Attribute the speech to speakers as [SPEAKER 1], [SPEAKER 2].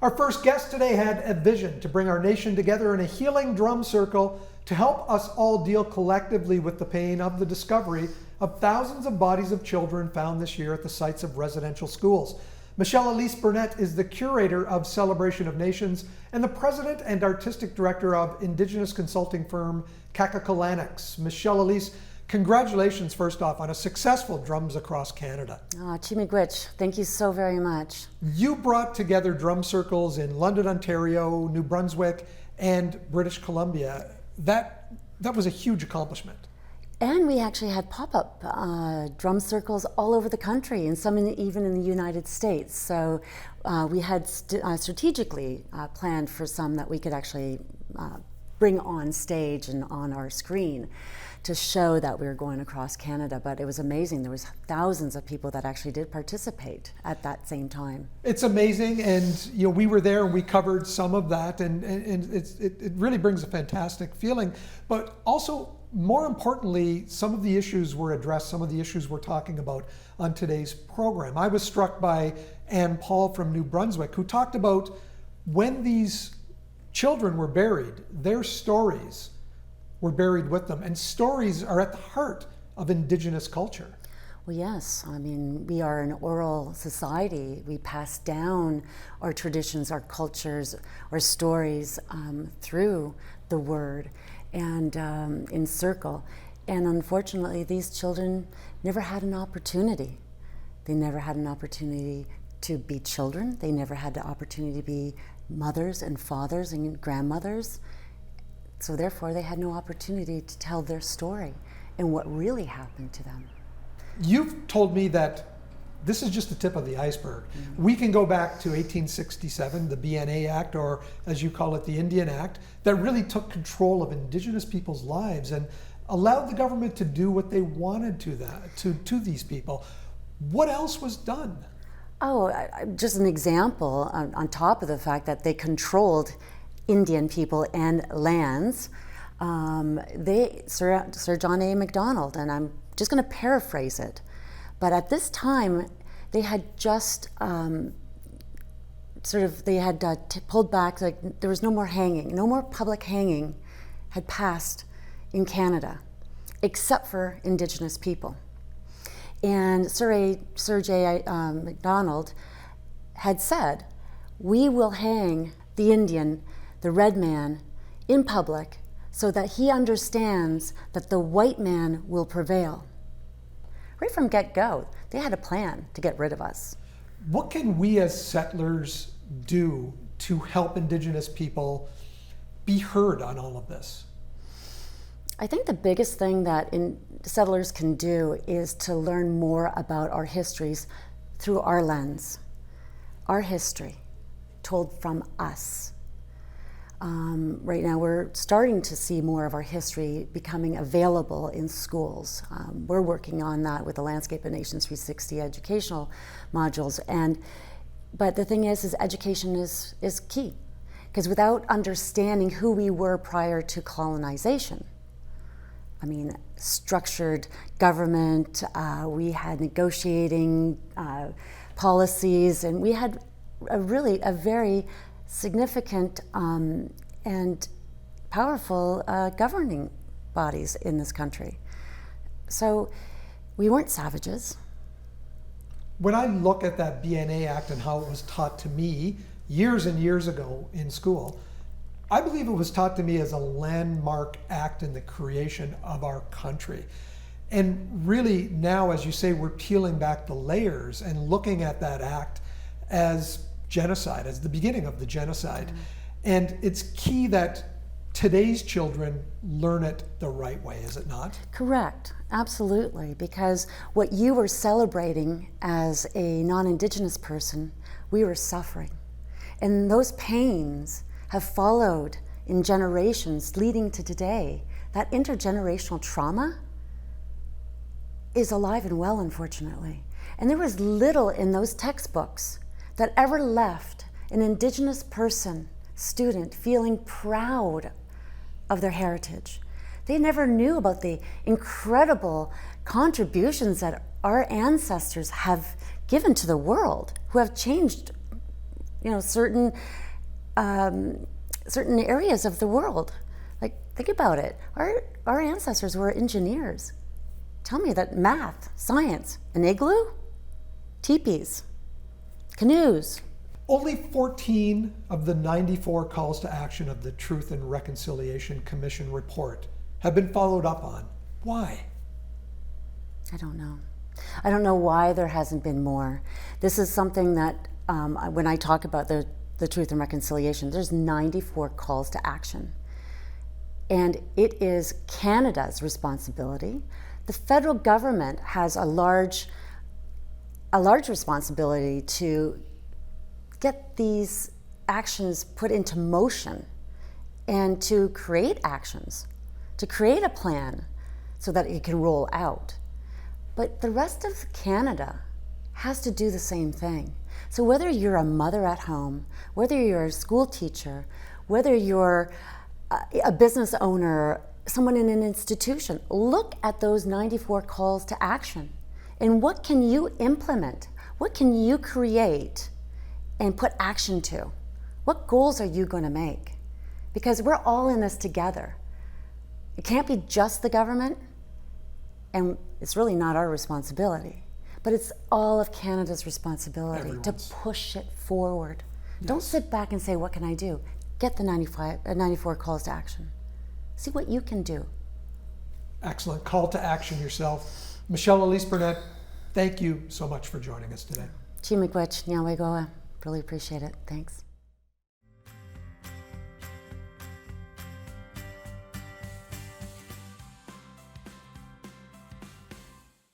[SPEAKER 1] Our first guest today had a vision to bring our nation together in a healing drum circle to help us all deal collectively with the pain of the discovery of thousands of bodies of children found this year at the sites of residential schools. Michele-Elise Burnett is the curator of Celebration of Nations and the president and artistic director of Indigenous consulting firm Kakakalanix. Michele-Elise, congratulations first off on a successful Drums Across Canada.
[SPEAKER 2] Chimigwich, thank you so very much.
[SPEAKER 1] You brought together drum circles in London, Ontario, New Brunswick, and British Columbia. That was a huge accomplishment.
[SPEAKER 2] And we actually had pop-up drum circles all over the country, and some even in the United States. So we had strategically planned for some that we could actually bring on stage and on our screen to show that we were going across Canada. But it was amazing. There was thousands of people that actually did participate at that same time.
[SPEAKER 1] It's amazing, and we were there and we covered some of that, and it really brings a fantastic feeling. But also, more importantly, some of the issues were addressed, some of the issues we're talking about on today's program. I was struck by Ann Paul from New Brunswick, who talked about when these children were buried, their stories were buried with them. And stories are at the heart of Indigenous culture.
[SPEAKER 2] Well, yes. I mean, we are an oral society. We pass down our traditions, our cultures, our stories through the word and in circle. And unfortunately, these children never had an opportunity. They never had an opportunity to be children. They never had the opportunity to be mothers and fathers and grandmothers. So therefore, they had no opportunity to tell their story and what really happened to them.
[SPEAKER 1] You've told me that this is just the tip of the iceberg. Mm-hmm. We can go back to 1867, the BNA Act, or as you call it, the Indian Act, that really took control of Indigenous people's lives and allowed the government to do what they wanted to these people. What else was done?
[SPEAKER 2] Oh, just an example on top of the fact that they controlled Indian people and lands. Sir John A. Macdonald, and I'm just going to paraphrase it, but at this time they had just pulled back. Like, there was no more hanging, no more public hanging had passed in Canada, except for Indigenous people. And Sir J. Macdonald had said, "We will hang the Indian, the red man, in public so that he understands that the white man will prevail." Right from get-go, they had a plan to get rid of us.
[SPEAKER 1] What can we as settlers do to help Indigenous people be heard on all of this?
[SPEAKER 2] I think the biggest thing that settlers can do is to learn more about our histories through our lens. Our history, told from us. Right now we're starting to see more of our history becoming available in schools. We're working on that with the Landscape of Nations 360 educational modules. But the thing is education is key. Because without understanding who we were prior to colonization, I mean, structured government, we had negotiating policies, and we had a very significant and powerful governing bodies in this country. So we weren't savages.
[SPEAKER 1] When I look at that BNA Act and how it was taught to me years and years ago in school, I believe it was taught to me as a landmark act in the creation of our country. And really now, as you say, we're peeling back the layers and looking at that act as genocide, as the beginning of the genocide. Mm-hmm. And it's key that today's children learn it the right way, is it not?
[SPEAKER 2] Correct, absolutely, because what you were celebrating as a non-Indigenous person, we were suffering. And those pains have followed in generations leading to today. That intergenerational trauma is alive and well, unfortunately. And there was little in those textbooks that ever left an Indigenous person, student, feeling proud of their heritage. They never knew about the incredible contributions that our ancestors have given to the world, who have changed certain certain areas of the world. Like, think about it. Our ancestors were engineers. Tell me that math, science, an igloo, teepees, canoes.
[SPEAKER 1] Only 14 of the 94 calls to action of the Truth and Reconciliation Commission report have been followed up on. Why?
[SPEAKER 2] I don't know. I don't know why there hasn't been more. This is something that when I talk about the Truth and Reconciliation, there's 94 calls to action. And it is Canada's responsibility. The federal government has a large responsibility to get these actions put into motion and to create actions, to create a plan so that it can roll out. But the rest of Canada has to do the same thing. So whether you're a mother at home, whether you're a school teacher, whether you're a business owner, someone in an institution, look at those 94 calls to action. And what can you implement? What can you create and put action to? What goals are you going to make? Because we're all in this together. It can't be just the government, and it's really not our responsibility, but it's all of Canada's responsibility to push it forward. Yes. Don't sit back and say, what can I do? Get the 94 calls to action. See what you can do.
[SPEAKER 1] Excellent. Call to action yourself. Michele-Elise Burnett, thank you so much for joining us today.
[SPEAKER 2] Chi miigwech, nyawe goa. Really appreciate it. Thanks.